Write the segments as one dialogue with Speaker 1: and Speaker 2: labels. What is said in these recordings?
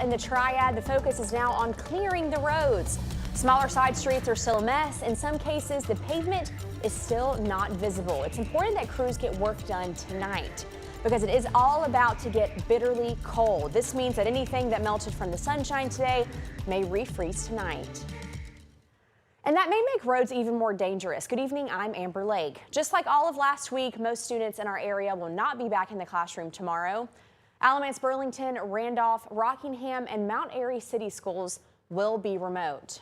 Speaker 1: in the triad, the focus is now on clearing the roads. Smaller side streets are still a mess. In some cases, the pavement is still not visible. It's important that crews get work done tonight because it is all about to get bitterly cold. This means that anything that melted from the sunshine today may refreeze tonight. And that may make roads even more dangerous. Good evening, I'm Amber Lake. Just like all of last week, most students in our area will not be back in the classroom tomorrow. Alamance, Burlington, Randolph, Rockingham, and Mount Airy city schools will be remote.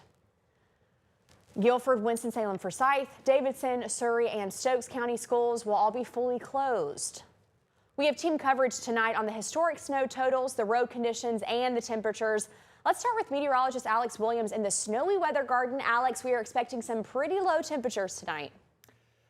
Speaker 1: Guilford, Winston-Salem, Forsyth, Davidson, Surrey, and Stokes County schools will all be fully closed. We have team coverage tonight on the historic snow totals, the road conditions, and the temperatures. Let's start with meteorologist Alex Williams in the snowy weather garden. Alex, we are expecting some pretty low temperatures tonight.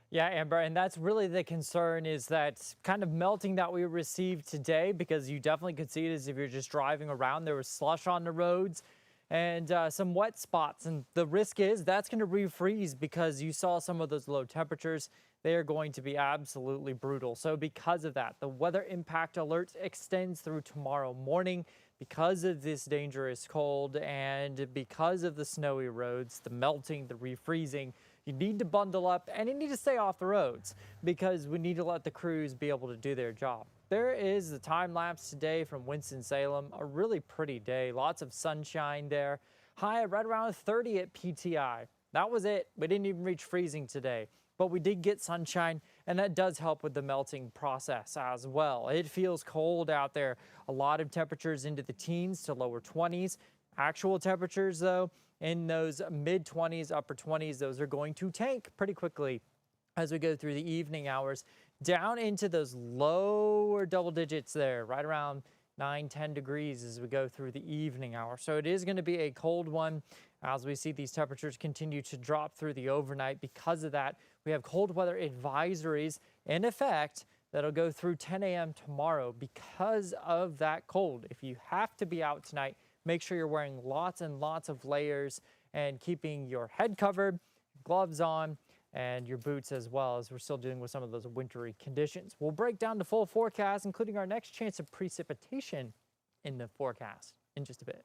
Speaker 2: Yeah, Amber, and that's really the concern, is that kind of melting that we received today, because you definitely could see it as if you're just driving around. There was slush on the roads and some wet spots, and the risk is that's going to refreeze because you saw some of those low temperatures. They are going to be absolutely brutal. So because of that, the weather impact alert extends through tomorrow morning. Because of this dangerous cold and because of the snowy roads, the melting, the refreezing, you need to bundle up and you need to stay off the roads because we need to let the crews be able to do their job. There is the time lapse today from Winston-Salem, a really pretty day, lots of sunshine there. High right around 30 at PTI. That was it. We didn't even reach freezing today, but we did get sunshine, and that does help with the melting process as well. It feels cold out there. A lot of temperatures into the teens to lower 20s. Actual temperatures, though, in those mid-20s, upper 20s, those are going to tank pretty quickly as we go through the evening hours, down into those lower double digits there, right around 9-10 degrees as we go through the evening hour. So it is going to be a cold one as we see these temperatures continue to drop through the overnight. Because of that, we have cold weather advisories in effect that'll go through 10 a.m. tomorrow because of that cold. If you have to be out tonight, make sure you're wearing lots and lots of layers and keeping your head covered, gloves on, and your boots as well, as we're still dealing with some of those wintry conditions. We'll break down the full forecast, including our next chance of precipitation in the forecast in just a bit.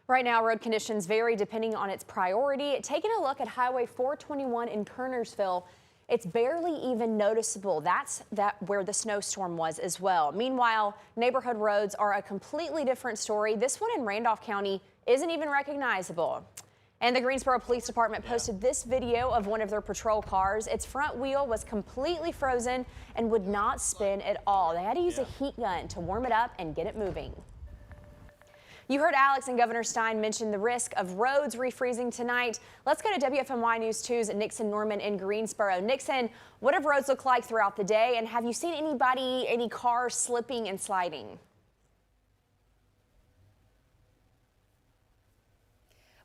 Speaker 1: Right now, road conditions vary depending on its priority. Taking a look at Highway 421 in Kernersville, it's barely even noticeable. That's where the snowstorm was as well. Meanwhile, neighborhood roads are a completely different story. This one in Randolph County isn't even recognizable. And the Greensboro Police Department posted this video of one of their patrol cars. Its front wheel was completely frozen and would not spin at all. They had to use a heat gun to warm it up and get it moving. You heard Alex and Governor Stein mention the risk of roads refreezing tonight. Let's go to WFMY News 2's Nixon Norman in Greensboro. Nixon, what have roads looked like throughout the day, and have you seen any cars slipping and sliding?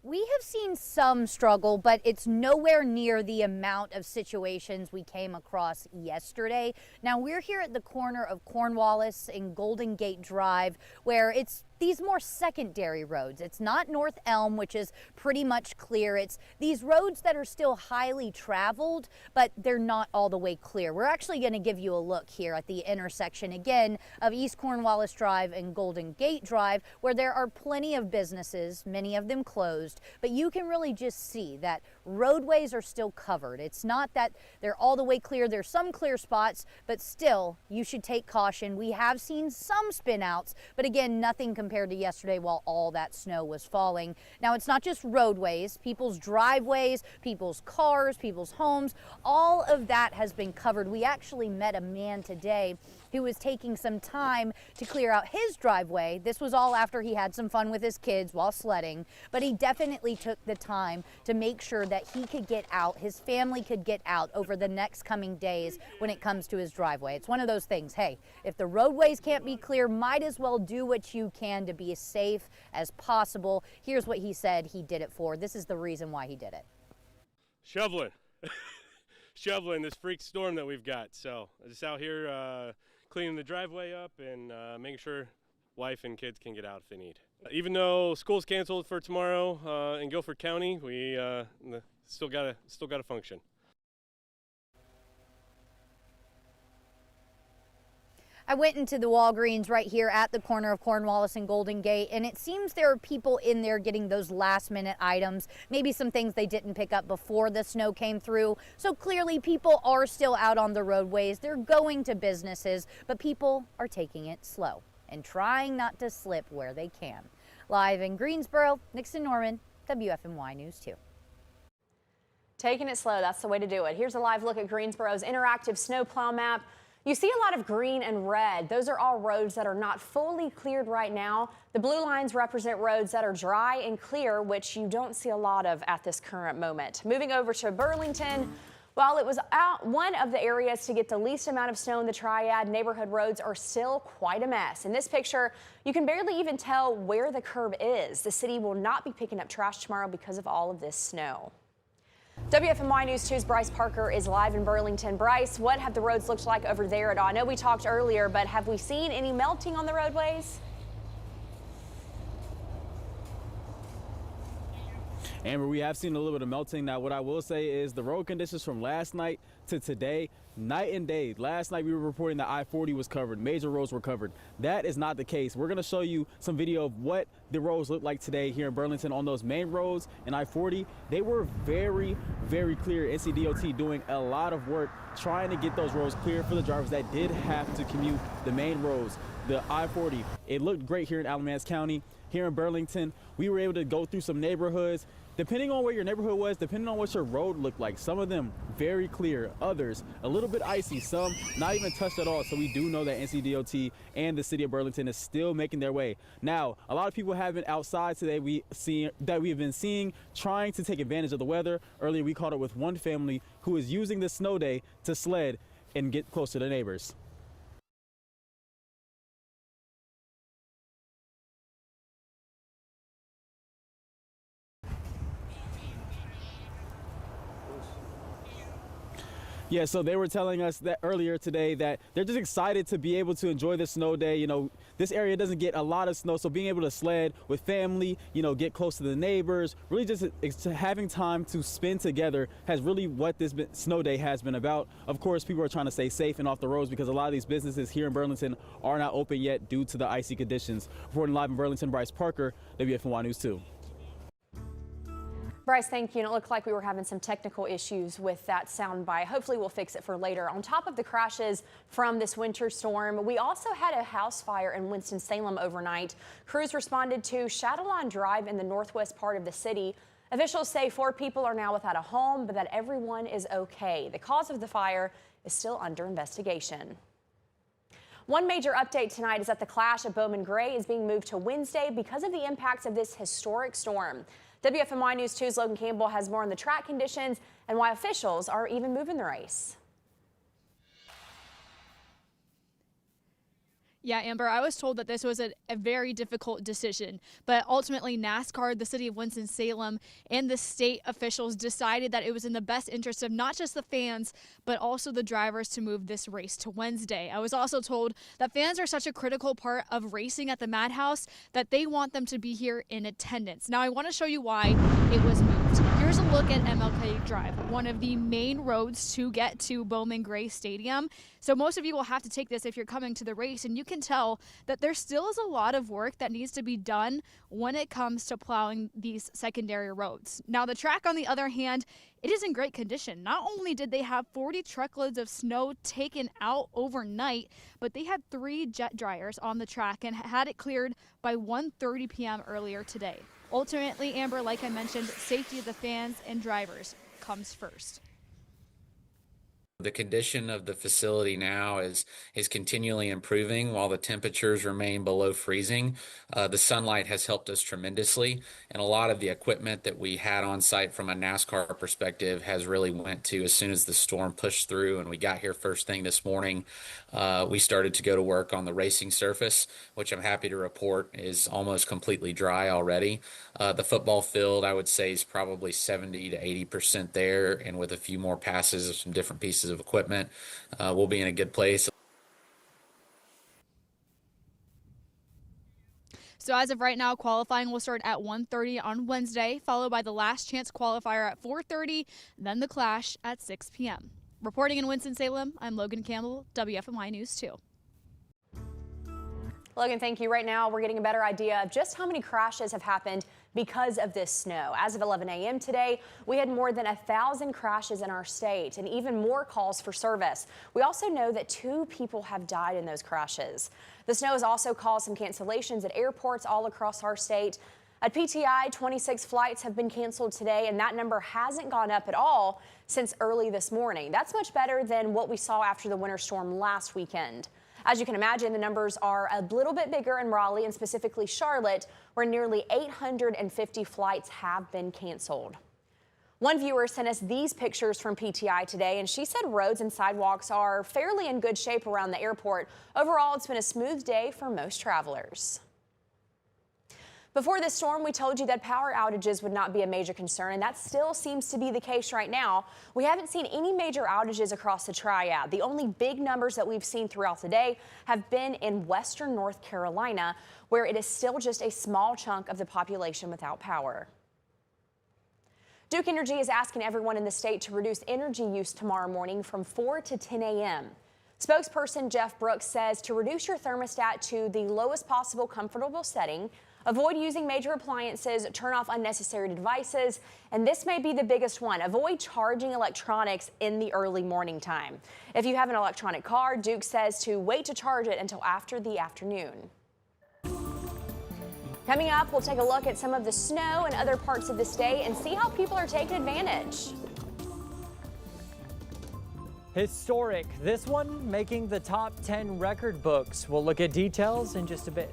Speaker 3: We have seen some struggle, but it's nowhere near the amount of situations we came across yesterday. Now, we're here at the corner of Cornwallis and Golden Gate Drive, where it's these more secondary roads. It's not North Elm, which is pretty much clear. It's these roads that are still highly traveled, but they're not all the way clear. We're actually going to give you a look here at the intersection again of East Cornwallis Drive and Golden Gate Drive, where there are plenty of businesses, many of them closed, but you can really just see that roadways are still covered. It's not that they're all the way clear. There's some clear spots, but still you should take caution. We have seen some spin outs, but again, nothing compared to yesterday while all that snow was falling. Now, it's not just roadways, people's driveways, people's cars, people's homes, all of that has been covered. We actually met a man today who was taking some time to clear out his driveway. This was all after he had some fun with his kids while sledding, but he definitely took the time to make sure that he could get out, his family could get out over the next coming days when it comes to his driveway. It's one of those things, hey, if the roadways can't be clear, might as well do what you can to be as safe as possible. Here's what he said he did it for. This is the reason why he did it.
Speaker 4: Shoveling. Shoveling this freak storm that we've got. So I'm just out here cleaning the driveway up and making sure wife and kids can get out if they need. Even though school's canceled for tomorrow in Guilford County, we still gotta function.
Speaker 3: I went into the Walgreens right here at the corner of Cornwallis and Golden Gate, and it seems there are people in there getting those last-minute items, maybe some things they didn't pick up before the snow came through. So clearly people are still out on the roadways. They're going to businesses, but people are taking it slow and trying not to slip where they can. Live in Greensboro, Nixon Norman, WFMY News 2.
Speaker 1: Taking it slow, that's the way to do it. Here's a live look at Greensboro's interactive snowplow map. You see a lot of green and red. Those are all roads that are not fully cleared right now. The blue lines represent roads that are dry and clear, which you don't see a lot of at this current moment. Moving over to Burlington, while it was one of the areas to get the least amount of snow in the Triad, neighborhood roads are still quite a mess. In this picture, you can barely even tell where the curb is. The city will not be picking up trash tomorrow because of all of this snow. WFMY News 2's Bryce Parker is live in Burlington. Bryce, what have the roads looked like over there at all? I know we talked earlier, but have we seen any melting on the roadways?
Speaker 5: Amber, we have seen a little bit of melting. Now, what I will say is the road conditions from last night to today, night and day. Last night we were reporting that I-40 was covered, major roads were covered. That is not the case. We're going to show you some video of what the roads look like today here in Burlington on those main roads and I-40. They were very, very clear. NCDOT doing a lot of work trying to get those roads clear for the drivers that did have to commute the main roads. The I-40, it looked great here in Alamance County. Here in Burlington, we were able to go through some neighborhoods. Depending on where your neighborhood was, depending on what your road looked like, some of them very clear, others a little bit icy, some not even touched at all. So we do know that NCDOT and the city of Burlington is still making their way. Now, a lot of people have been outside today. We have been seeing trying to take advantage of the weather. Earlier, we caught up with one family who is using this snow day to sled and get close to their neighbors. Yeah, so they were telling us that earlier today that they're just excited to be able to enjoy the snow day. You know, this area doesn't get a lot of snow, so being able to sled with family, you know, get close to the neighbors, really just having time to spend together has really what this snow day has been about. Of course, people are trying to stay safe and off the roads because a lot of these businesses here in Burlington are not open yet due to the icy conditions. Reporting live in Burlington, Bryce Parker, WFMY News 2.
Speaker 1: Bryce, thank you. And it looked like we were having some technical issues with that soundbite. Hopefully we'll fix it for later. On top of the crashes from this winter storm, we also had a house fire in Winston-Salem overnight. Crews responded to Shadowline Drive in the northwest part of the city. Officials say 4 people are now without a home, but that everyone is okay. The cause of the fire is still under investigation. One major update tonight is that the Clash at Bowman Gray is being moved to Wednesday because of the impacts of this historic storm. WFMY News 2's Logan Campbell has more on the track conditions and why officials are even moving the race.
Speaker 6: Yeah, Amber, I was told that this was a very difficult decision, but ultimately NASCAR, the city of Winston-Salem, and the state officials decided that it was in the best interest of not just the fans, but also the drivers to move this race to Wednesday. I was also told that fans are such a critical part of racing at the Madhouse that they want them to be here in attendance. Now, I want to show you why it was moved. Here's a look at MLK Drive, one of the main roads to get to Bowman Gray Stadium. So most of you will have to take this if you're coming to the race, and you can tell that there still is a lot of work that needs to be done when it comes to plowing these secondary roads. Now, the track, on the other hand, it is in great condition. Not only did they have 40 truckloads of snow taken out overnight, but they had 3 jet dryers on the track and had it cleared by 1:30 p.m. earlier today. Ultimately, Amber, like I mentioned, safety of the fans and drivers comes first.
Speaker 7: The condition of the facility now is continually improving while the temperatures remain below freezing. The sunlight has helped us tremendously, and a lot of the equipment that we had on site from a NASCAR perspective has really went to as soon as the storm pushed through and we got here first thing this morning. We started to go to work on the racing surface, which I'm happy to report is almost completely dry already. The football field, I would say, is probably 70 to 80% there, and with a few more passes of some different pieces of equipment, we'll be in a good place.
Speaker 6: So as of right now, qualifying will start at 1:30 on Wednesday, followed by the last chance qualifier at 4:30, then the Clash at 6 p.m. Reporting in Winston-Salem, I'm Logan Campbell, WFMY News 2.
Speaker 1: Logan, thank you. Right now, we're getting a better idea of just how many crashes have happened because of this snow. As of 11 a.m. today, we had more than 1,000 crashes in our state and even more calls for service. We also know that 2 people have died in those crashes. The snow has also caused some cancellations at airports all across our state. At PTI, 26 flights have been canceled today, and that number hasn't gone up at all since early this morning. That's much better than what we saw after the winter storm last weekend. As you can imagine, the numbers are a little bit bigger in Raleigh and specifically Charlotte, where nearly 850 flights have been canceled. One viewer sent us these pictures from PTI today, and she said roads and sidewalks are fairly in good shape around the airport. Overall, it's been a smooth day for most travelers. Before this storm, we told you that power outages would not be a major concern, and that still seems to be the case right now. We haven't seen any major outages across the triad. The only big numbers that we've seen throughout the day have been in western North Carolina, where it is still just a small chunk of the population without power. Duke Energy is asking everyone in the state to reduce energy use tomorrow morning from 4 to 10 a.m. Spokesperson Jeff Brooks says to reduce your thermostat to the lowest possible comfortable setting, avoid using major appliances, turn off unnecessary devices, and this may be the biggest one. Avoid charging electronics in the early morning time. If you have an electronic car, Duke says to wait to charge it until after the afternoon. Coming up, we'll take a look at some of the snow in other parts of the state and see how people are taking advantage.
Speaker 2: Historic. This one making the top 10 record books. We'll look at details in just a bit.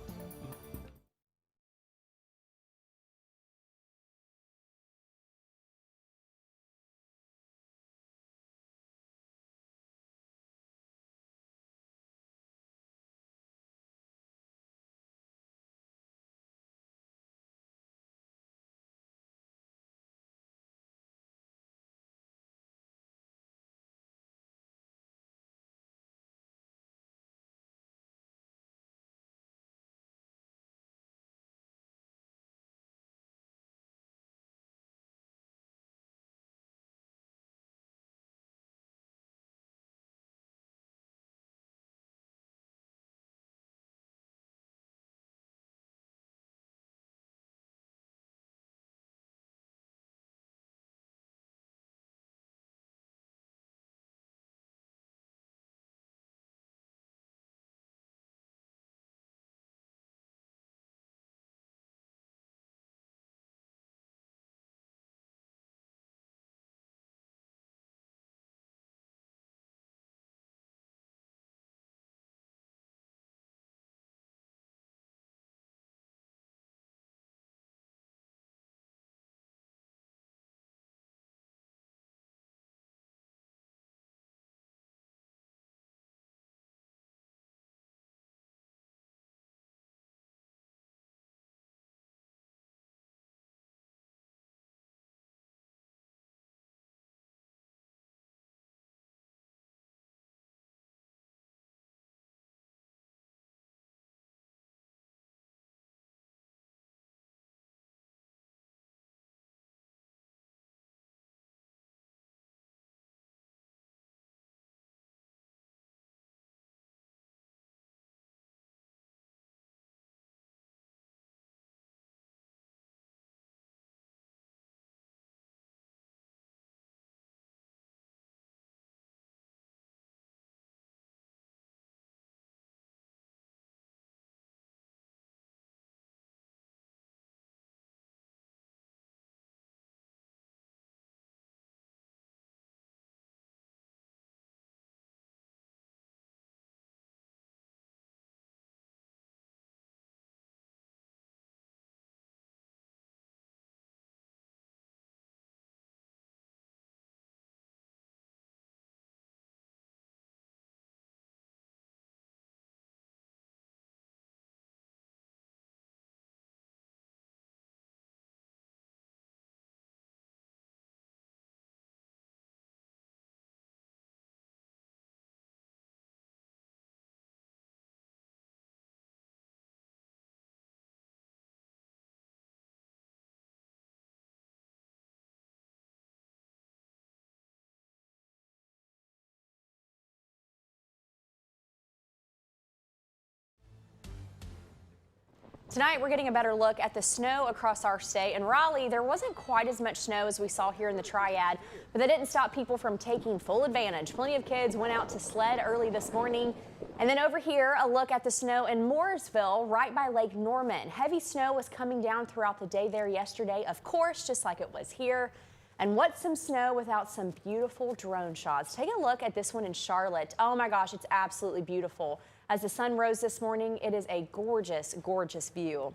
Speaker 1: Tonight, we're getting a better look at the snow across our state. In Raleigh, there wasn't quite as much snow as we saw here in the Triad, but that didn't stop people from taking full advantage. Plenty of kids went out to sled early this morning. And then over here, a look at the snow in Mooresville, right by Lake Norman. Heavy snow was coming down throughout the day there yesterday, of course, just like it was here. And what's some snow without some beautiful drone shots? Take a look at this one in Charlotte. Oh my gosh, it's absolutely beautiful. As the sun rose this morning, it is a gorgeous, gorgeous view.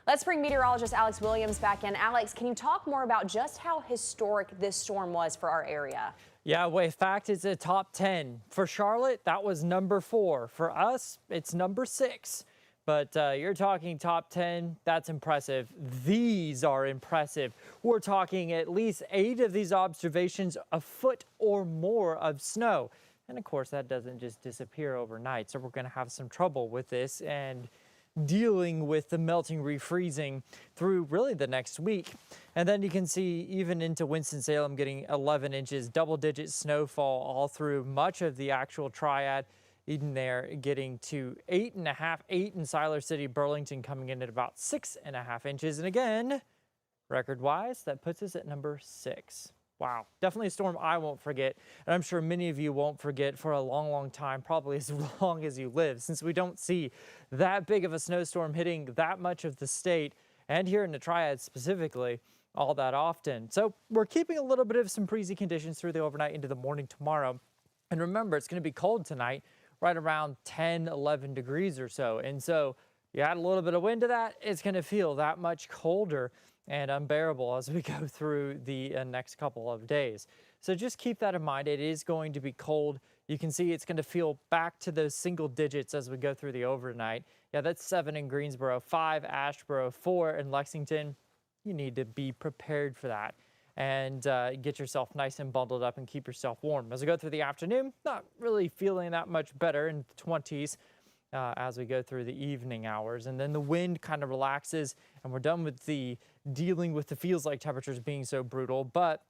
Speaker 1: Let's bring meteorologist Alex Williams back in. Alex, can you talk more about just how historic this storm was for our area?
Speaker 2: Yeah, well, in fact, it's a top 10. For Charlotte, that was number 4. For us, it's number 6. But you're talking top 10, that's impressive. These are impressive. We're talking at least 8 of these observations, a foot or more of snow. And of course, that doesn't just disappear overnight. So we're going to have some trouble with this and dealing with the melting, refreezing through really the next week. And then you can see even into Winston-Salem getting 11 inches, double-digit snowfall all through much of the actual Triad. Even there getting to 8.5, 8 in Siler City, Burlington coming in at about 6.5 inches. And again, record-wise, that puts us at number 6. Wow, definitely a storm I won't forget, and I'm sure many of you won't forget for a long, long time, probably as long as you live, since we don't see that big of a snowstorm hitting that much of the state, and here in the Triad specifically, all that often. So we're keeping a little bit of some breezy conditions through the overnight into the morning tomorrow. And remember, it's going to be cold tonight, right around 10, 11 degrees or so. And so you add a little bit of wind to that, it's going to feel that much colder and unbearable as we go through the next couple of days. So just keep that in mind. It is going to be cold. You can see it's going to feel back to those single digits as we go through the overnight. Yeah, that's 7 in Greensboro, 5 Asheboro, 4 in Lexington. You need to be prepared for that and get yourself nice and bundled up and keep yourself warm. As we go through the afternoon, not really feeling that much better in the 20s. As we go through the evening hours, and then the wind kind of relaxes and we're done with the dealing with the feels like temperatures being so brutal, but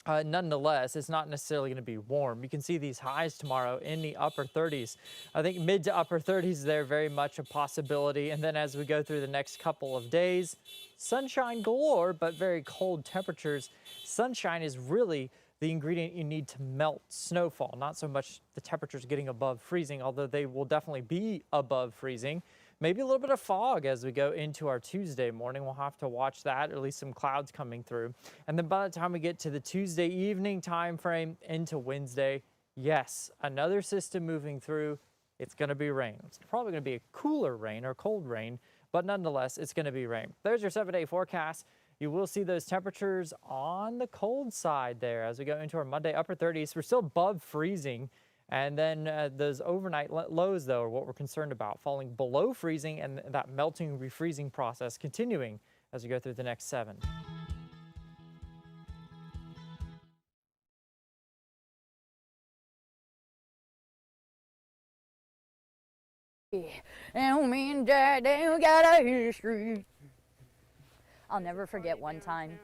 Speaker 2: nonetheless, it's not necessarily going to be warm. You can see these highs tomorrow in the upper 30s. I think mid to upper 30s, they're very much a possibility. And then as we go through the next couple of days, sunshine galore, but very cold temperatures. Sunshine is really the ingredient you need to melt snowfall, not so much the temperatures getting above freezing, although they will definitely be above freezing. Maybe a little bit of fog as we go into our Tuesday morning. We'll have to watch that, or at least some clouds coming through. And then by the time we get to the Tuesday evening time frame into Wednesday, yes, another system moving through. It's going to be rain. It's probably going to be a cooler rain or cold rain, but nonetheless, it's going to be rain. There's your 7-day forecast. You will see those temperatures on the cold side there as we go into our Monday upper 30s. We're still above freezing. And then those overnight lows, though, are what we're concerned about, falling below freezing and that melting, refreezing process continuing as we go through the next 7.
Speaker 3: And me and Dad, they got a history. I'll never forget one time.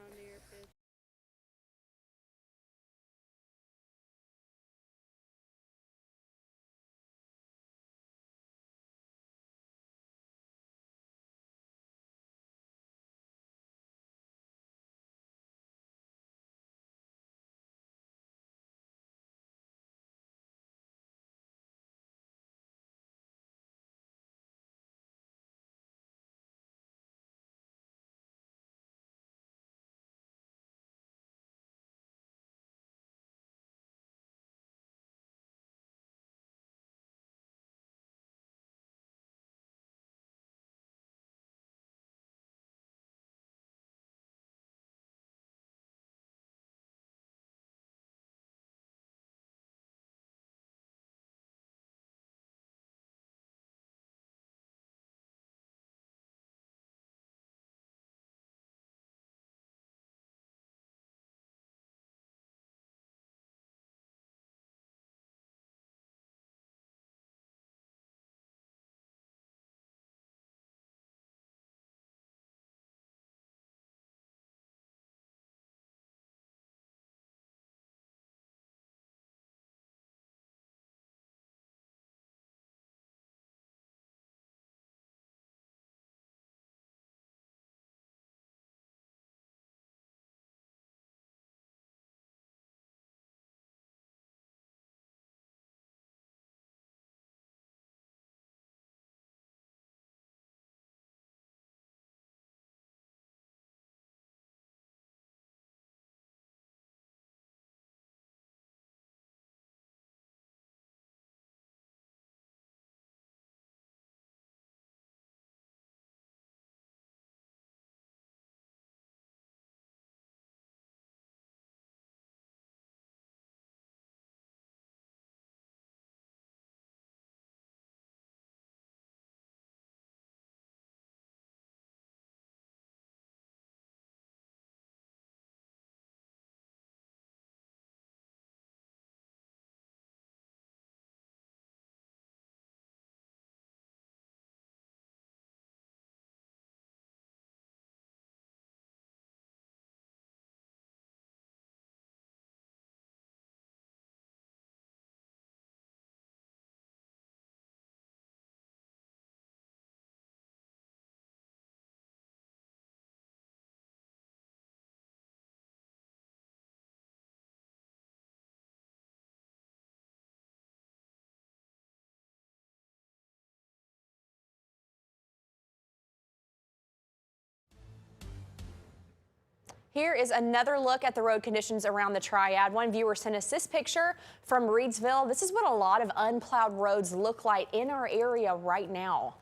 Speaker 1: Here is another look at the road conditions around the Triad. One viewer sent us this picture from Reedsville. This is what a lot of unplowed roads look like in our area right now.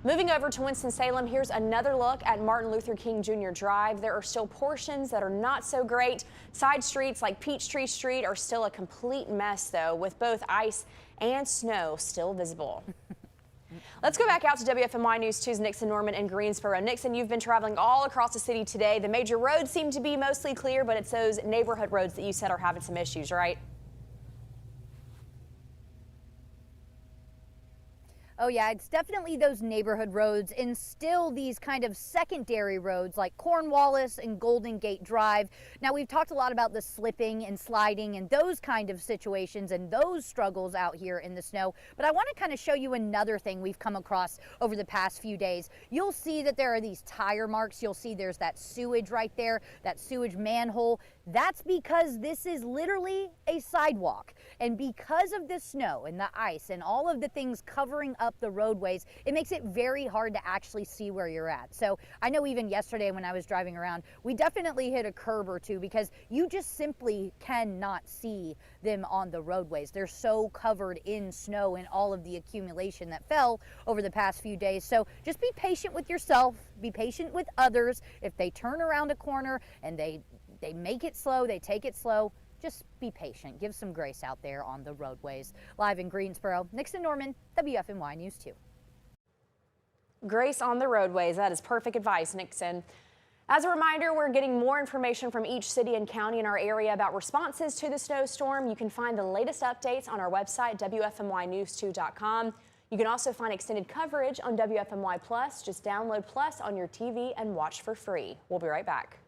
Speaker 1: Moving over to Winston-Salem, here's another look at Martin Luther King Jr. Drive. There are still portions that are not so great. Side streets like Peachtree Street are still a complete mess, though, with both ice and snow still visible. Let's go back out to WFMY News 2's Nixon Norman in Greensboro. Nixon, you've been traveling all across the city today. The major roads seem to be mostly clear, but it's those neighborhood roads that you said are having some issues, right?
Speaker 3: Oh yeah, it's definitely those neighborhood roads and still these kind of secondary roads like Cornwallis and Golden Gate Drive. Now we've talked a lot about the slipping and sliding and those kind of situations and those struggles out here in the snow. But I want to kind of show you another thing we've come across over the past few days. You'll see that there are these tire marks. You'll see there's that sewage right there, that sewage manhole. That's because this is literally a sidewalk. And because of the snow and the ice and all of the things covering up the roadways, it makes it very hard to actually see where you're at. So I know even yesterday when I was driving around, we definitely hit a curb or two because you just simply cannot see them on the roadways. They're so covered in snow and all of the accumulation that fell over the past few days. So just be patient with yourself, be patient with others. If they turn around a corner and they make it slow, they take it slow, just be patient. Give some grace out there on the roadways. Live in Greensboro, Nixon Norman, WFMY News 2.
Speaker 1: Grace on the roadways. That is perfect advice, Nixon. As a reminder, we're getting more information from each city and county in our area about responses to the snowstorm. You can find the latest updates on our website, WFMYnews2.com. You can also find extended coverage on WFMY Plus. Just download Plus on your TV and watch for free. We'll be right back.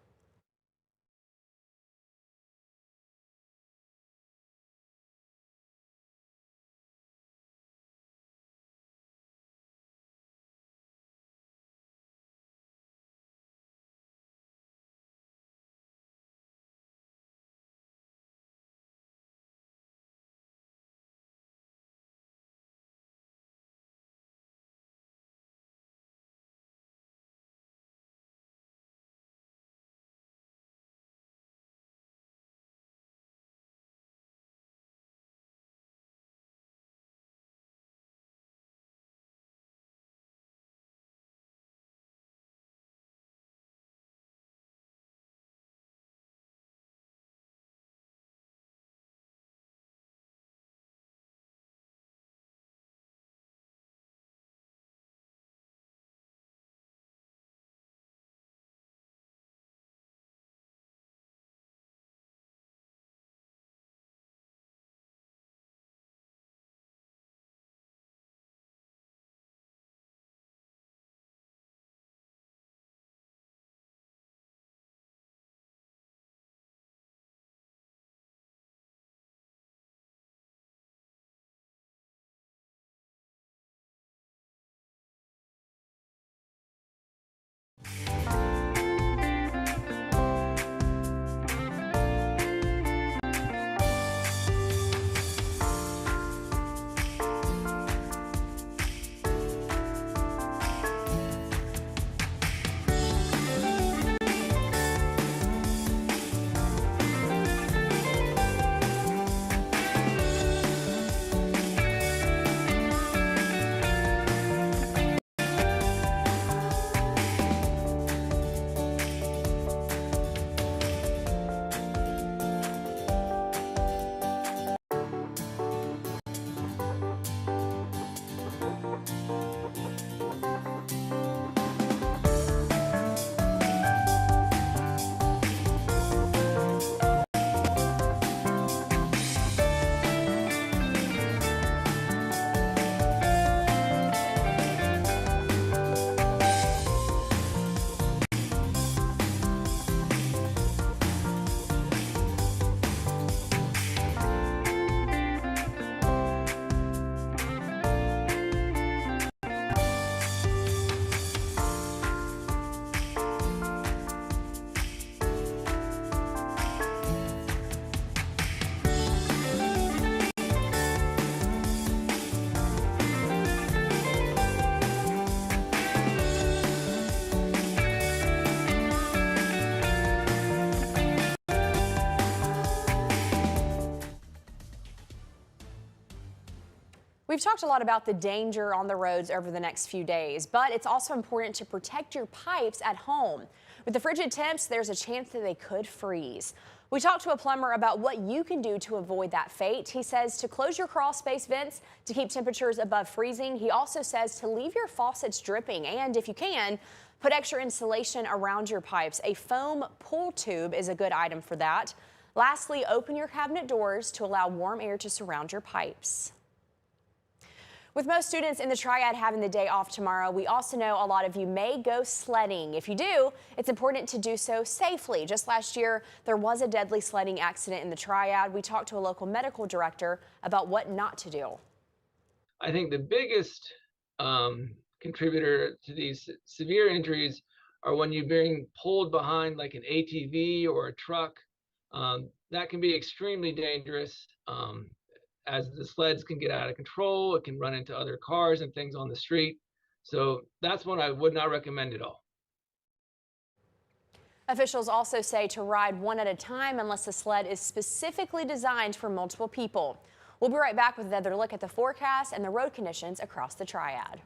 Speaker 1: We've talked a lot about the danger on the roads over the next few days, but it's also important to protect your pipes at home. With the frigid temps, there's a chance that they could freeze. We talked to a plumber about what you can do to avoid that fate. He says to close your crawl space vents to keep temperatures above freezing. He also says to leave your faucets dripping and, if you can, put extra insulation around your pipes. A foam pull tube is a good item for that. Lastly, open your cabinet doors to allow warm air to surround your pipes. With most students in the Triad having the day off tomorrow, we also know a lot of you may go sledding. If you do, it's important to do so safely. Just last year, there was a deadly sledding accident in the Triad. We talked to a local medical director about what not to do.
Speaker 8: I think the biggest contributor to these severe injuries are when you're being pulled behind like an ATV or a truck. That can be extremely dangerous. As the sleds can get out of control, it can run into other cars and things on the street. So that's one I would not recommend at all.
Speaker 1: Officials also say to ride one at a time unless the sled is specifically designed for multiple people. We'll be right back with another look at the forecast and the road conditions across the Triad.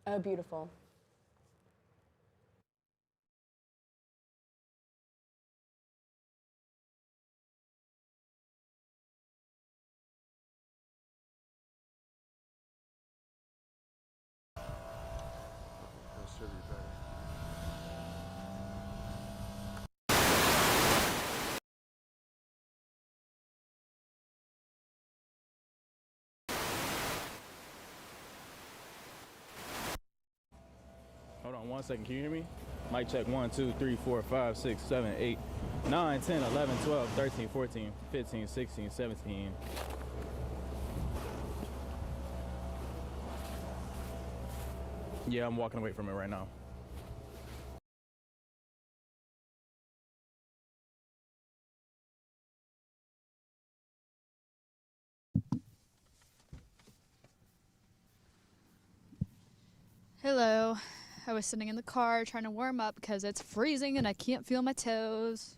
Speaker 1: Oh, beautiful.
Speaker 5: Hold on 1 second. Can you hear me? Mic check 1, 2, 3, 4, 5, 6, 7, 8, 9, 10, 11, 12, 13, 14, 15, 16, 17. Yeah, I'm walking away from it right now.
Speaker 6: Hello. I was sitting in the car trying to warm up because it's freezing and I can't feel my toes.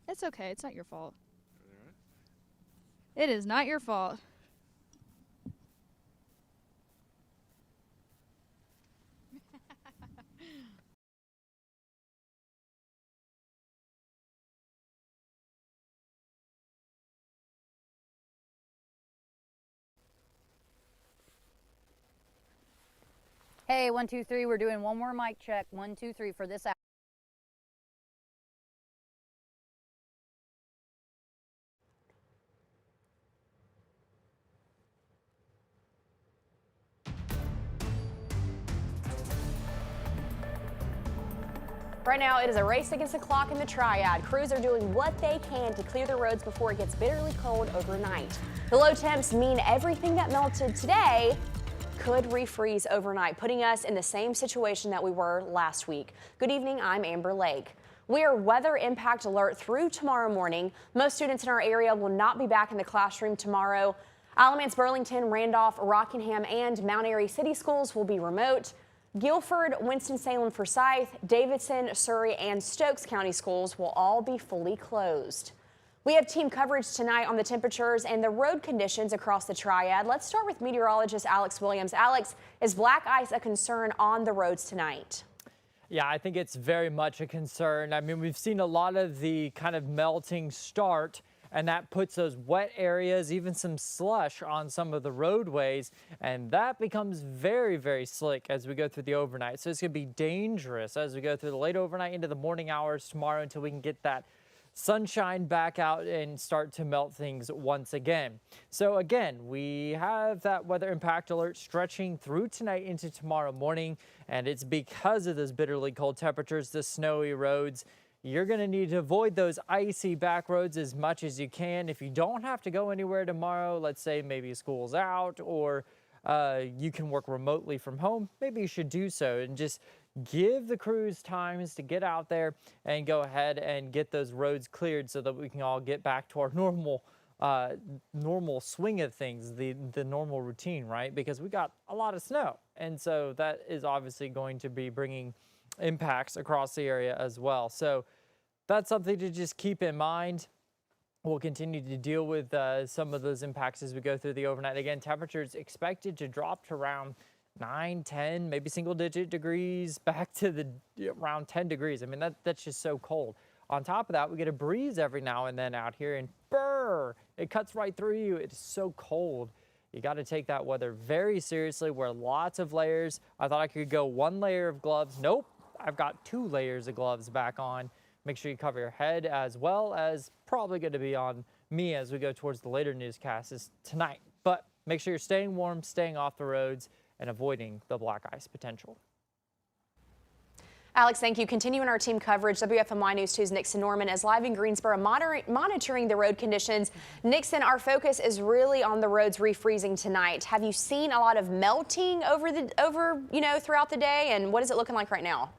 Speaker 6: It's okay. It's not your fault. It is not your fault.
Speaker 3: Hey, 1, 2, 3. We're doing one more mic check. 1, 2, 3 for this hour.
Speaker 1: Right now, it is a race against the clock in the Triad. Crews are doing what they can to clear the roads before it gets bitterly cold overnight. The low temps mean everything that melted today could refreeze overnight, putting us in the same situation that we were last week. Good evening, I'm Amber Lake. We are weather impact alert through tomorrow morning. Most students in our area will not be back in the classroom tomorrow. Alamance, Burlington, Randolph, Rockingham, and Mount Airy City Schools will be remote. Guilford, Winston-Salem, Forsyth, Davidson, Surrey, and Stokes County schools will all be fully closed. We have team coverage tonight on the temperatures and the road conditions across the Triad. Let's start with meteorologist Alex Williams. Alex, is black ice a concern on the roads tonight?
Speaker 2: Yeah, I think it's very much a concern. I mean, we've seen a lot of the kind of melting start, and that puts those wet areas, even some slush on some of the roadways, and that becomes very, very slick as we go through the overnight. So it's going to be dangerous as we go through the late overnight into the morning hours tomorrow until we can get that sunshine back out and start to melt things once again. So again, we have that weather impact alert stretching through tonight into tomorrow morning, and it's because of those bitterly cold temperatures, the snowy roads. you're going to need to avoid those icy back roads as much as you can. If you don't have to go anywhere tomorrow, let's say maybe school's out or you can work remotely from home, maybe you should do so and just give the crews times to get out there and go ahead and get those roads cleared so that we can all get back to our normal swing of things, the normal routine, right? Because we got a lot of snow. And so that is obviously going to be bringing impacts across the area as well. So that's something to just keep in mind. We'll continue to deal with some of those impacts as we go through the overnight. Again, temperatures expected to drop to around 9, 10, maybe single-digit degrees, back to around 10 degrees. I mean, that's just so cold. On top of that, we get a breeze every now and then out here, and brr, it cuts right through you. It is so cold. You got to take that weather very seriously. Wear lots of layers. I thought I could go 1 layer of gloves. Nope, I've got 2 layers of gloves back on. Make sure you cover your head, as well as probably going to be on me as we go towards the later newscasts tonight. But make sure you're staying warm, staying off the roads, and avoiding the black ice potential.
Speaker 1: Alex, thank you. Continuing our team coverage, WFMY News 2's Nixon Norman is live in Greensboro monitoring the road conditions. Nixon, our focus is really on the roads refreezing tonight. Have you seen a lot of melting over throughout the day, and what is it looking like right now?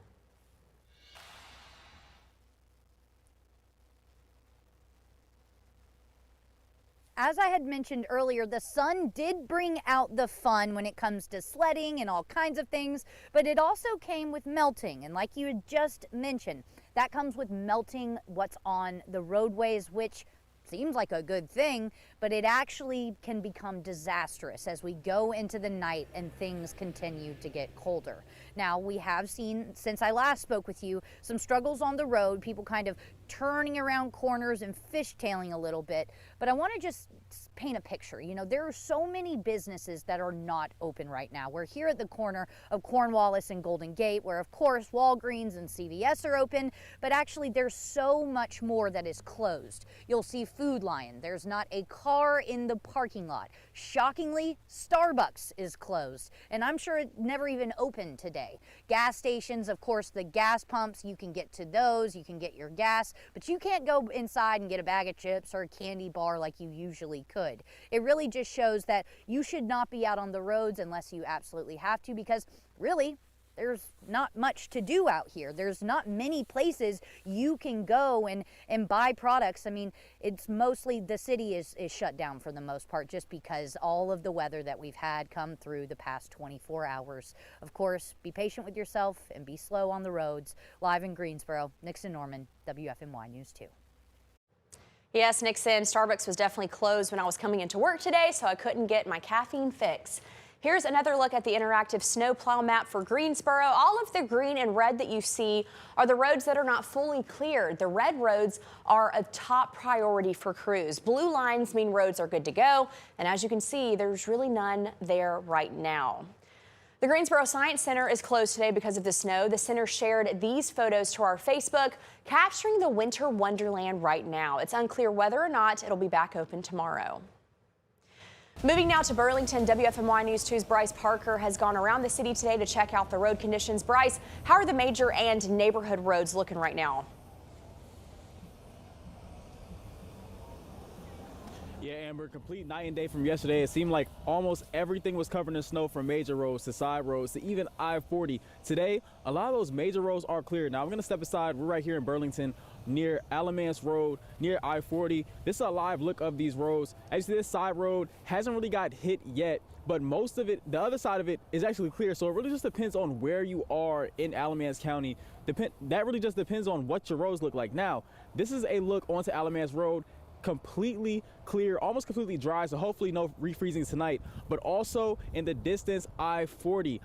Speaker 3: As I had mentioned earlier, the sun did bring out the fun when it comes to sledding and all kinds of things, but it also came with melting. And like you had just mentioned, that comes with melting what's on the roadways, which seems like a good thing, but it actually can become disastrous as we go into the night and things continue to get colder. Now, we have seen, since I last spoke with you, some struggles on the road, people kind of turning around corners and fishtailing a little bit, but I want to just paint a picture. You know, there are so many businesses that are not open right now. We're here at the corner of Cornwallis and Golden Gate, where of course Walgreens and CVS are open, but actually there's so much more that is closed. You'll see Food Lion. There's not a car in the parking lot. Shockingly, Starbucks is closed, and I'm sure it never even opened today. Gas stations, of course, the gas pumps, you can get to those, you can get your gas, but you can't go inside and get a bag of chips or a candy bar like you usually could. It really just shows that you should not be out on the roads unless you absolutely have to, because really, there's not much to do out here. There's not many places you can go and buy products. I mean, it's mostly the city is shut down for the most part, just because all of the weather that we've had come through the past 24 hours. Of course, be patient with yourself and be slow on the roads. Live in Greensboro, Nixon Norman, WFMY News 2.
Speaker 1: Yes, Nixon, Starbucks was definitely closed when I was coming into work today, so I couldn't get my caffeine fix. Here's another look at the interactive snowplow map for Greensboro. All of the green and red that you see are the roads that are not fully cleared. The red roads are a top priority for crews. Blue lines mean roads are good to go, and as you can see, there's really none there right now. The Greensboro Science Center is closed today because of the snow. The center shared these photos to our Facebook, capturing the winter wonderland right now. It's unclear whether or not it'll be back open tomorrow. Moving now to Burlington, WFMY News 2's Bryce Parker has gone around the city today to check out the road conditions. Bryce, how are the major and neighborhood roads looking right now?
Speaker 5: Yeah, Amber, complete night and day from yesterday. It seemed like almost everything was covered in snow, from major roads to side roads to even I-40. Today, a lot of those major roads are clear. Now, I'm going to step aside. We're right here in Burlington near Alamance Road, near I-40. This is a live look of these roads. As you see, this side road hasn't really got hit yet, but most of it, the other side of it, is actually clear. So it really just depends on where you are in Alamance County. That really just depends on what your roads look like. Now, this is a look onto Alamance Road. Completely clear, almost completely dry, so hopefully no refreezing tonight. But also in the distance, I-40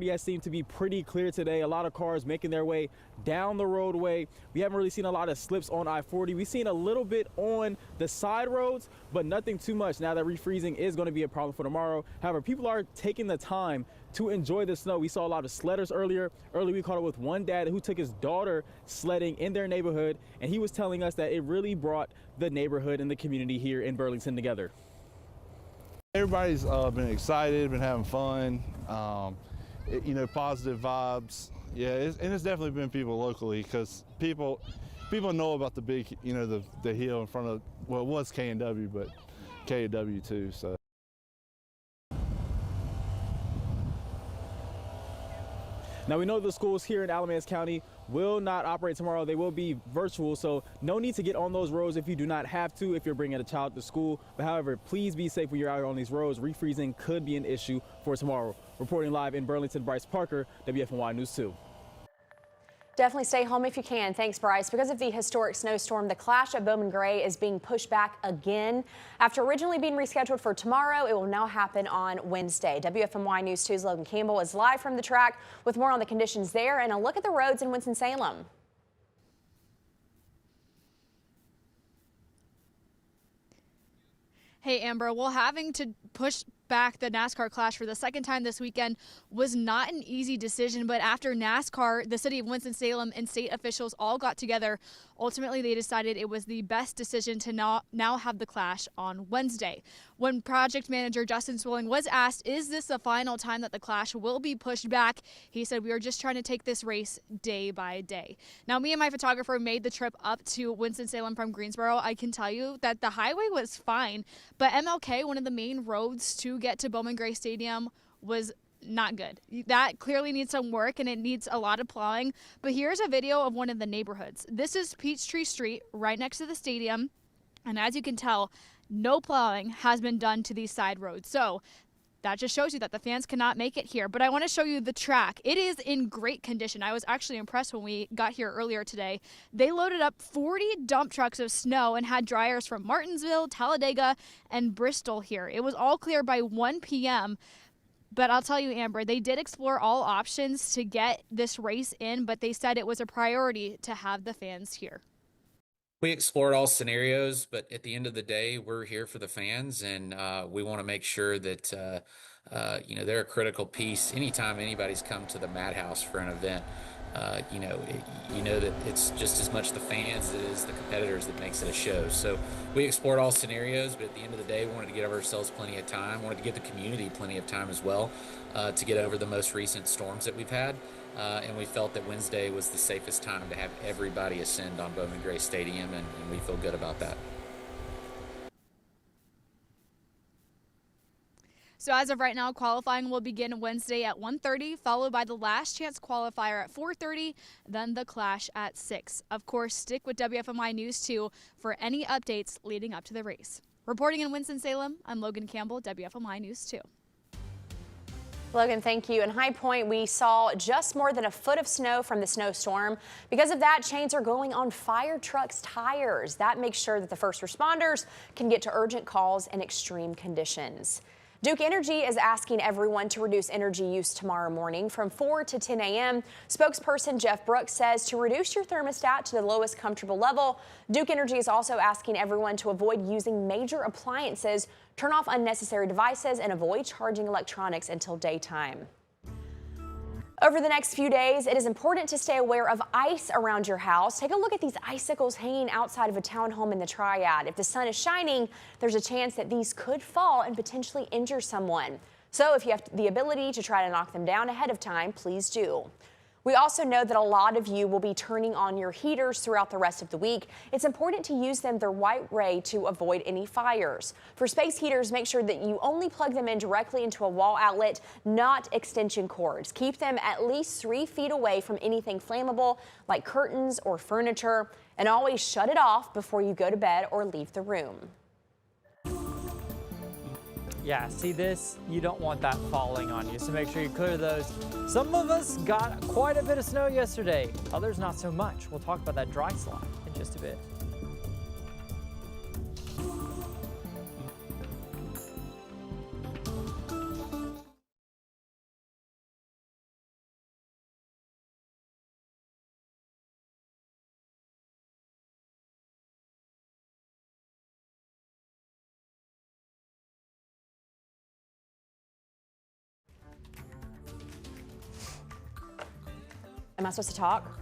Speaker 5: has seemed to be pretty clear today. A lot of cars making their way down the roadway. We haven't really seen a lot of slips on I-40. We've seen a little bit on the side roads, but nothing too much now that refreezing is going to be a problem for tomorrow. However, people are taking the time to enjoy the snow. We saw a lot of sledders earlier. Earlier we caught up with one dad who took his daughter sledding in their neighborhood, and he was telling us that it really brought the neighborhood and the community here in Burlington together.
Speaker 9: Everybody's been excited, been having fun, you know, positive vibes. Yeah, and it's definitely been people locally, because people, people know about the big, the hill in front of, well, it was K&W, but K&W too, so.
Speaker 5: Now we know the schools here in Alamance County will not operate tomorrow. They will be virtual, so no need to get on those roads if you do not have to, if you're bringing a child to school. But however, please be safe when you're out on these roads. Refreezing could be an issue for tomorrow. Reporting live in Burlington, Bryce Parker, WFMY News 2.
Speaker 1: Definitely stay home if you can. Thanks, Bryce. Because of the historic snowstorm, the Clash at Bowman Gray is being pushed back again. After originally being rescheduled for tomorrow, it will now happen on Wednesday. WFMY News 2's Logan Campbell is live from the track with more on the conditions there and a look at the roads in Winston-Salem.
Speaker 6: Hey, Amber, well, having to push back the NASCAR Clash for the second time this weekend was not an easy decision, but after NASCAR, the city of Winston-Salem, and state officials all got together, ultimately they decided it was the best decision to now have the Clash on Wednesday. When project manager Justin Swilling was asked, is this the final time that the Clash will be pushed back, he said, we are just trying to take this race day by day. Now, me and my photographer made the trip up to Winston-Salem from Greensboro. I can tell you that the highway was fine, but MLK, one of the main roads to get to Bowman Gray Stadium, was not good. That clearly needs some work and it needs a lot of plowing. But here's a video of one of the neighborhoods. This is Peachtree Street right next to the stadium. And as you can tell, no plowing has been done to these side roads. So that just shows you that the fans cannot make it here. But I want to show you the track. It is in great condition. I was actually impressed when we got here earlier today. They loaded up 40 dump trucks of snow and had dryers from Martinsville, Talladega, and Bristol here. It was all clear by 1 p.m. But I'll tell you, Amber, they did explore all options to get this race in, but they said it was a priority to have the fans here.
Speaker 7: We explored all scenarios, but at the end of the day, we're here for the fans, and we want to make sure that they're a critical piece. Anytime anybody's come to the Madhouse for an event, that it's just as much the fans as it is the competitors that makes it a show. So we explored all scenarios, but at the end of the day, we wanted to give ourselves plenty of time. Wanted to give the community plenty of time as well to get over the most recent storms that we've had. And we felt that Wednesday was the safest time to have everybody ascend on Bowman Gray Stadium, and we feel good about that.
Speaker 6: So as of right now, qualifying will begin Wednesday at 1:30, followed by the last chance qualifier at 4:30, then the Clash at 6. Of course, stick with WFMY News 2 for any updates leading up to the race. Reporting in Winston-Salem, I'm Logan Campbell, WFMY News 2.
Speaker 1: Logan, thank you. In High Point, we saw just more than a foot of snow from the snowstorm. Because of that, chains are going on fire trucks' tires. That makes sure that the first responders can get to urgent calls in extreme conditions. Duke Energy is asking everyone to reduce energy use tomorrow morning from 4 to 10 a.m. Spokesperson Jeff Brooks says to reduce your thermostat to the lowest comfortable level. Duke Energy is also asking everyone to avoid using major appliances, turn off unnecessary devices, and avoid charging electronics until daytime. Over the next few days, it is important to stay aware of ice around your house. Take a look at these icicles hanging outside of a townhome in the Triad. If the sun is shining, there's a chance that these could fall and potentially injure someone. So if you have the ability to try to knock them down ahead of time, please do. We also know that a lot of you will be turning on your heaters throughout the rest of the week. It's important to use them the right way to avoid any fires. For space heaters, make sure that you only plug them in directly into a wall outlet, not extension cords. Keep them at least 3 feet away from anything flammable like curtains or furniture, and always shut it off before you go to bed or leave the room.
Speaker 2: Yeah, see this? You don't want that falling on you, so make sure you clear those. Some of us got quite a bit of snow yesterday, others not so much. We'll talk about that dry slide in just a bit.
Speaker 1: Am I supposed to talk?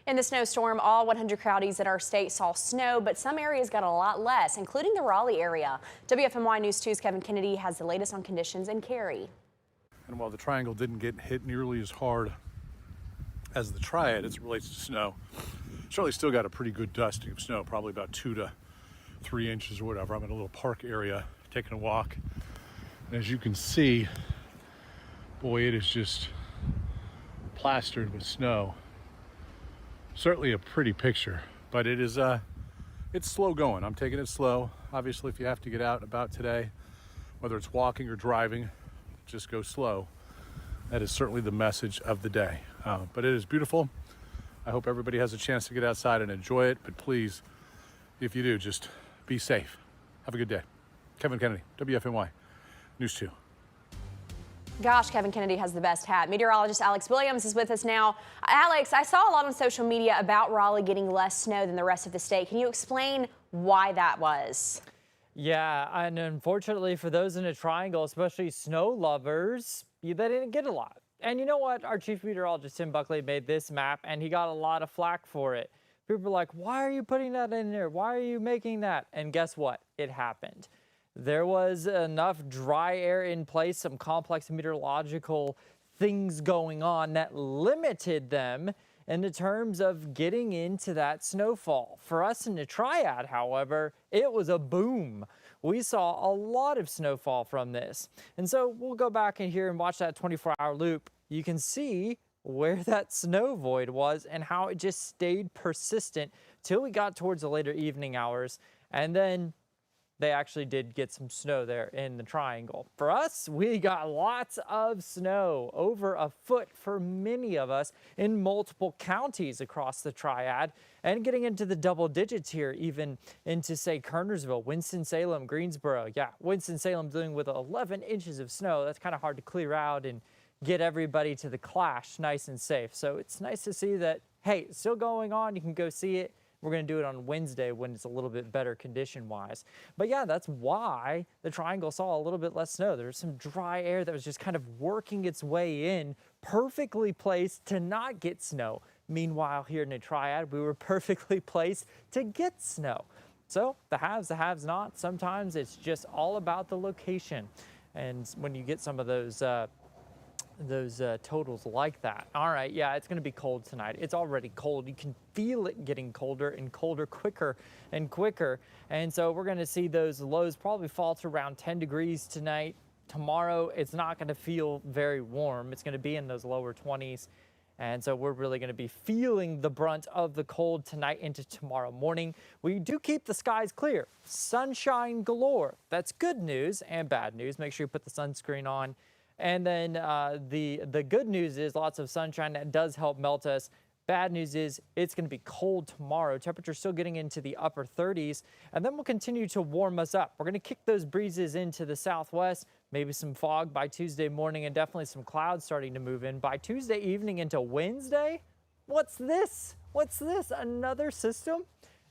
Speaker 1: In the snowstorm, all 100 counties in our state saw snow, but some areas got a lot less, including the Raleigh area. WFMY News 2's Kevin Kennedy has the latest on conditions in Cary.
Speaker 10: And while the Triangle didn't get hit nearly as hard as the Triad as it relates to snow, Shirley still got a pretty good dusting of snow, probably about 2 to 3 inches or whatever. I'm in a little park area taking a walk. And as you can see, boy, it is just plastered with snow. Certainly a pretty picture, but it is it's slow going. I'm taking it slow. Obviously, if you have to get out and about today, whether it's walking or driving, just go slow. That is certainly the message of the day. But it is beautiful. I hope everybody has a chance to get outside and enjoy it. But please, if you do, just be safe. Have a good day. Kevin Kennedy, WFMY News 2.
Speaker 1: Gosh, Kevin Kennedy has the best hat. Meteorologist Alex Williams is with us now. Alex, I saw a lot on social media about Raleigh getting less snow than the rest of the state. Can you explain why that was?
Speaker 2: Yeah, and unfortunately for those in the Triangle, especially snow lovers, they didn't get a lot. And you know what? Our chief meteorologist, Tim Buckley, made this map, and he got a lot of flack for it. People were like, why are you putting that in there? Why are you making that? And guess what? It happened. There was enough dry air in place, some complex meteorological things going on that limited them in the terms of getting into that snowfall. For us in the Triad, however, it was a boom. We saw a lot of snowfall from this. And so we'll go back in here and watch that 24-hour loop. You can see where that snow void was and how it just stayed persistent till we got towards the later evening hours. And then they actually did get some snow there in the Triangle. For us, we got lots of snow, over a foot for many of us in multiple counties across the Triad, and getting into the double digits here, even into, say, Kernersville, Winston-Salem, Greensboro. Yeah, Winston-Salem dealing with 11 inches of snow. That's kind of hard to clear out and get everybody to the Clash nice and safe. So it's nice to see that, hey, it's still going on. You can go see it. We're going to do it on Wednesday when it's a little bit better condition-wise. But yeah, that's why the Triangle saw a little bit less snow. There's some dry air that was just kind of working its way in, perfectly placed to not get snow. Meanwhile, here in the Triad, we were perfectly placed to get snow. So the have-nots, sometimes it's just all about the location. And when you get some of those totals like that. All right, yeah, it's going to be cold tonight. It's already cold. You can feel it getting colder and colder quicker and quicker. And so we're going to see those lows probably fall to around 10 degrees tonight. Tomorrow, it's not going to feel very warm. It's going to be in those lower 20s. And so we're really going to be feeling the brunt of the cold tonight into tomorrow morning. We do keep the skies clear. Sunshine galore. That's good news and bad news. Make sure you put the sunscreen on. And then the good news is lots of sunshine. That does help melt us. Bad news is it's going to be cold tomorrow. Temperatures still getting into the upper 30s. And then we'll continue to warm us up. We're going to kick those breezes into the southwest. Maybe some fog by Tuesday morning and definitely some clouds starting to move in. By Tuesday evening into Wednesday, what's this? What's this? Another system?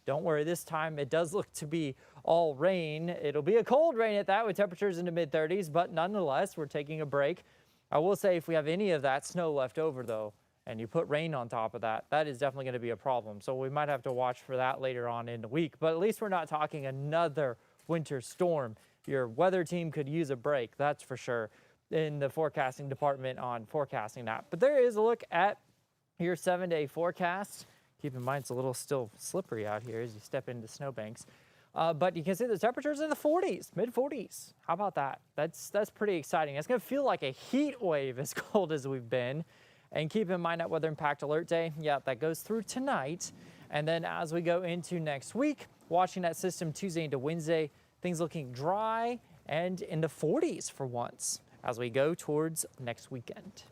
Speaker 2: Don't worry, this time it does look to be all rain. It'll be a cold rain at that with temperatures in the mid-30s, but nonetheless, we're taking a break. I will say if we have any of that snow left over, though, and you put rain on top of that, that is definitely going to be a problem. So we might have to watch for that later on in the week, but at least we're not talking another winter storm. Your weather team could use a break, that's for sure, in the forecasting department on forecasting that. But there is a look at your 7-day forecast. Keep in mind it's a little still slippery out here as you step into snowbanks. But you can see the temperatures in the 40s, mid-40s. How about that? That's pretty exciting. It's going to feel like a heat wave as cold as we've been. And keep in mind that weather impact alert day, yeah, that goes through tonight. And then as we go into next week, watching that system Tuesday into Wednesday, things looking dry and in the 40s for once as we go towards next weekend.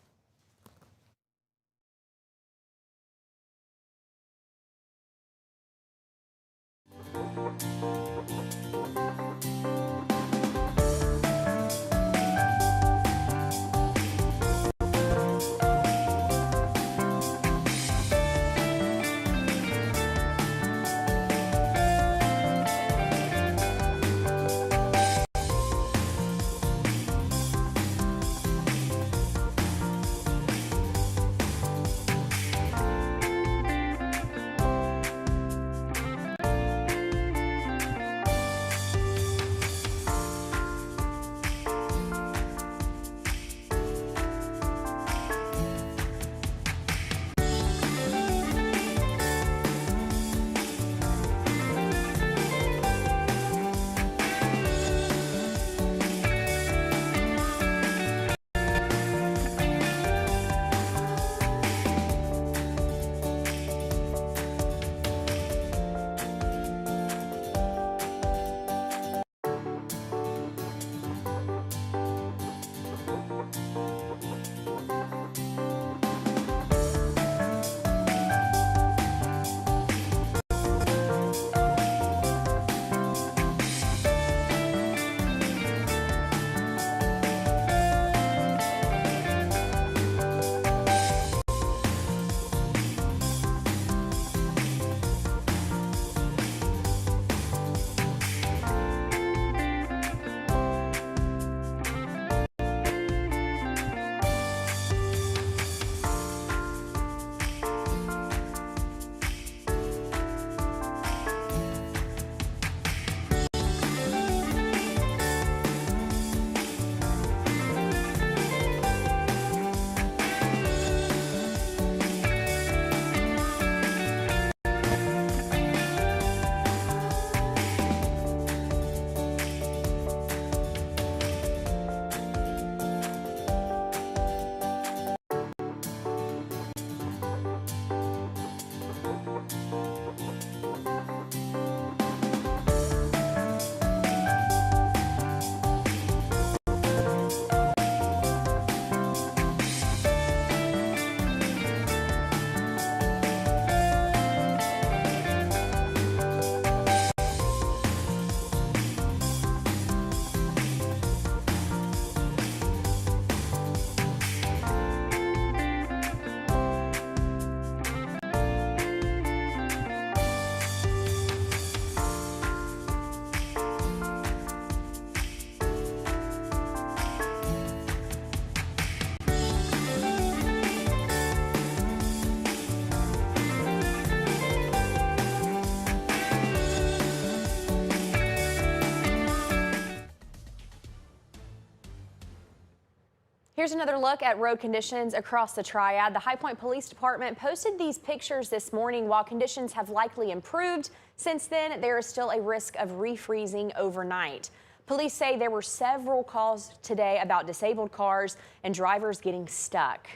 Speaker 1: Here's another look at road conditions across the Triad. The High Point Police Department posted these pictures this morning. While conditions have likely improved since then, there is still a risk of refreezing overnight. Police say there were several calls today about disabled cars and drivers getting stuck.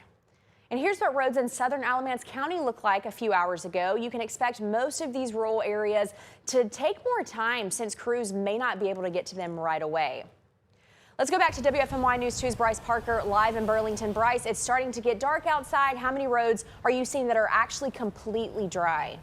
Speaker 1: And here's what roads in southern Alamance County looked like a few hours ago. You can expect most of these rural areas to take more time since crews may not be able to get to them right away. Let's go back to WFMY News 2's Bryce Parker live in Burlington. Bryce, it's starting to get dark outside. How many roads are you seeing that are actually completely dry?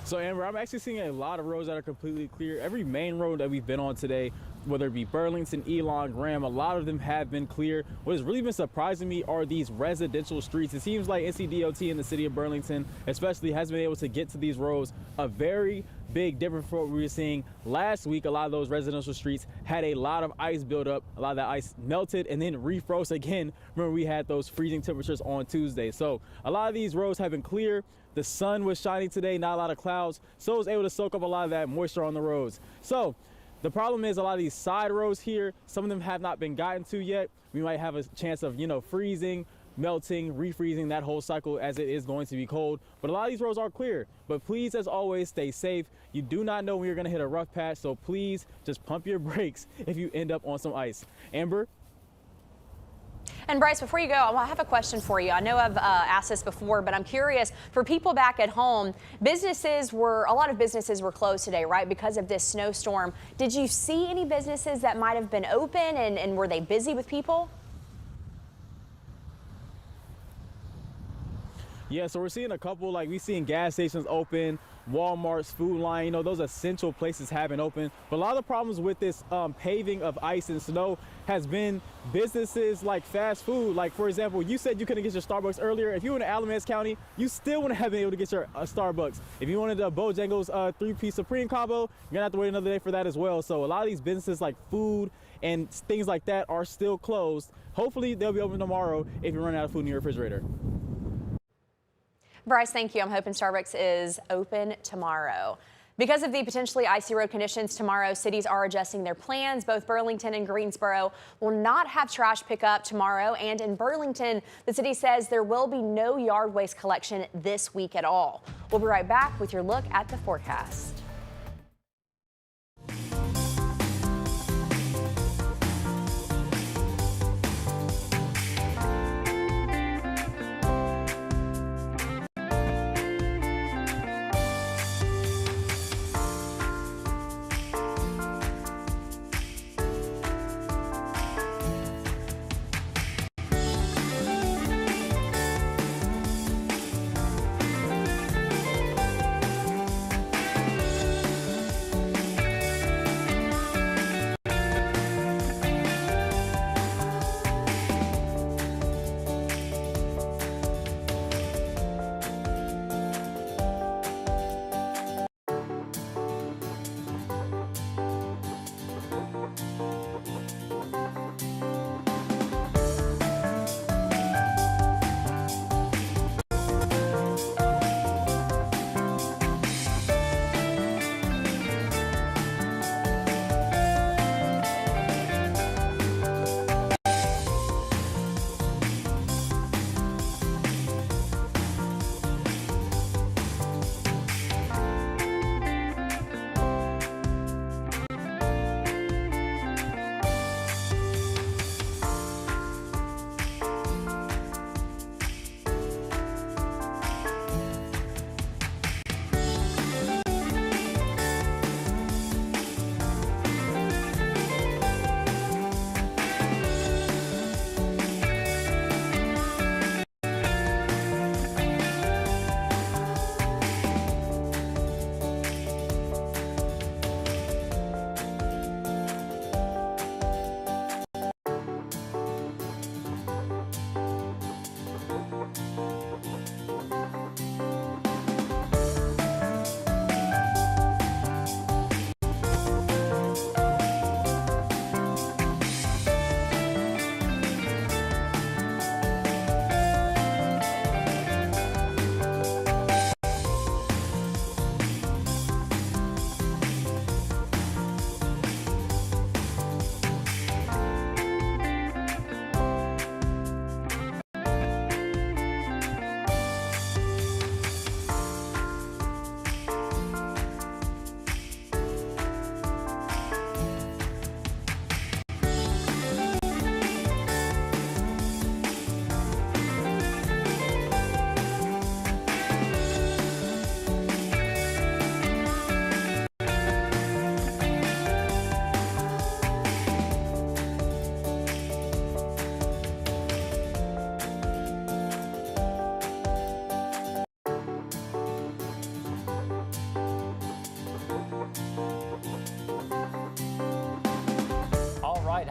Speaker 5: So Amber, I'm actually seeing a lot of roads that are completely clear. Every main road that we've been on today, whether it be Burlington, Elon, Graham, a lot of them have been clear. What has really been surprising me are these residential streets. It seems like NCDOT in the city of Burlington especially has been able to get to these roads a very big difference from what we were seeing last week. A lot of those residential streets had a lot of ice buildup. A lot of that ice melted and then refroze again. Remember, we had those freezing temperatures on Tuesday. So a lot of these roads have been clear. The sun was shining today, not a lot of clouds, so it was able to soak up a lot of that moisture on the roads. So the problem is a lot of these side roads here, some of them have not been gotten to yet. We might have a chance of, freezing, melting, refreezing, that whole cycle, as it is going to be cold. But a lot of these roads are clear. But please, as always, stay safe. You do not know when you're going to hit a rough patch, so please just pump your brakes if you end up on some ice. Amber?
Speaker 1: And Bryce, before you go, I have a question for you. I know I've asked this before, but I'm curious, for people back at home, a lot of businesses were closed today, right, because of this snowstorm. Did you see any businesses that might have been open, and were they busy with people?
Speaker 5: Yeah, so we're seeing a couple, like we seeing gas stations open, Walmart's, Food Line, those essential places have been open. But a lot of the problems with this paving of ice and snow has been businesses like fast food. Like, for example, you said you couldn't get your Starbucks earlier. If you were in Alamance County, you still wouldn't have been able to get your Starbucks. If you wanted a Bojangles 3-piece Supreme combo, you're gonna have to wait another day for that as well. So a lot of these businesses like food and things like that are still closed. Hopefully they'll be open tomorrow if you run out of food in your refrigerator.
Speaker 1: Bryce, thank you. I'm hoping Starbucks is open tomorrow. Because of the potentially icy road conditions tomorrow, cities are adjusting their plans. Both Burlington and Greensboro will not have trash pickup tomorrow. And in Burlington, the city says there will be no yard waste collection this week at all. We'll be right back with your look at the forecast.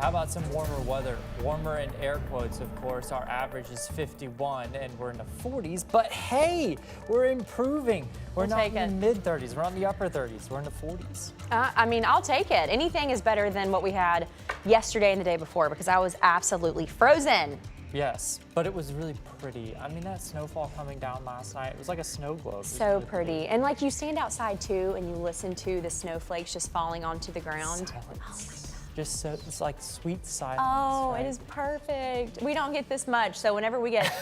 Speaker 2: How about some warmer weather? Warmer in air quotes, of course. Our average is 51 and we're in the 40s, but hey, we're improving. We're not in the mid 30s, we're on the upper 30s, we're in the 40s.
Speaker 1: I mean, I'll take it. Anything is better than what we had yesterday and the day before because I was absolutely frozen.
Speaker 2: Yes, but it was really pretty. I mean, that snowfall coming down last night, it was like a snow globe.
Speaker 1: So really pretty. And like you stand outside too and you listen to the snowflakes just falling onto the ground.
Speaker 2: Silence. Just so, it's like sweet silence.
Speaker 1: Oh,
Speaker 2: right?
Speaker 1: It is perfect. We don't get this much, so whenever we get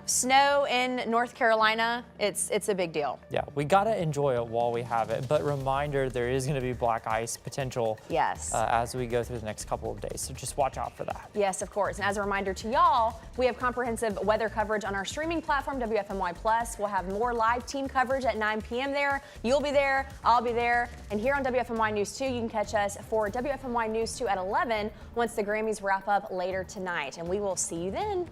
Speaker 1: snow in North Carolina, it's a big deal.
Speaker 2: Yeah, we gotta enjoy it while we have it. But reminder, there is gonna be black ice potential.
Speaker 1: Yes.
Speaker 2: As we go through the next couple of days, so just watch out for that.
Speaker 1: Yes, of course. And as a reminder to y'all, we have comprehensive weather coverage on our streaming platform, WFMY Plus. We'll have more live team coverage at 9 p.m. there. You'll be there, I'll be there. And here on WFMY News 2, you can catch us for WFMY News 2 at 11 once the Grammys wrap up later tonight. And we will see you then.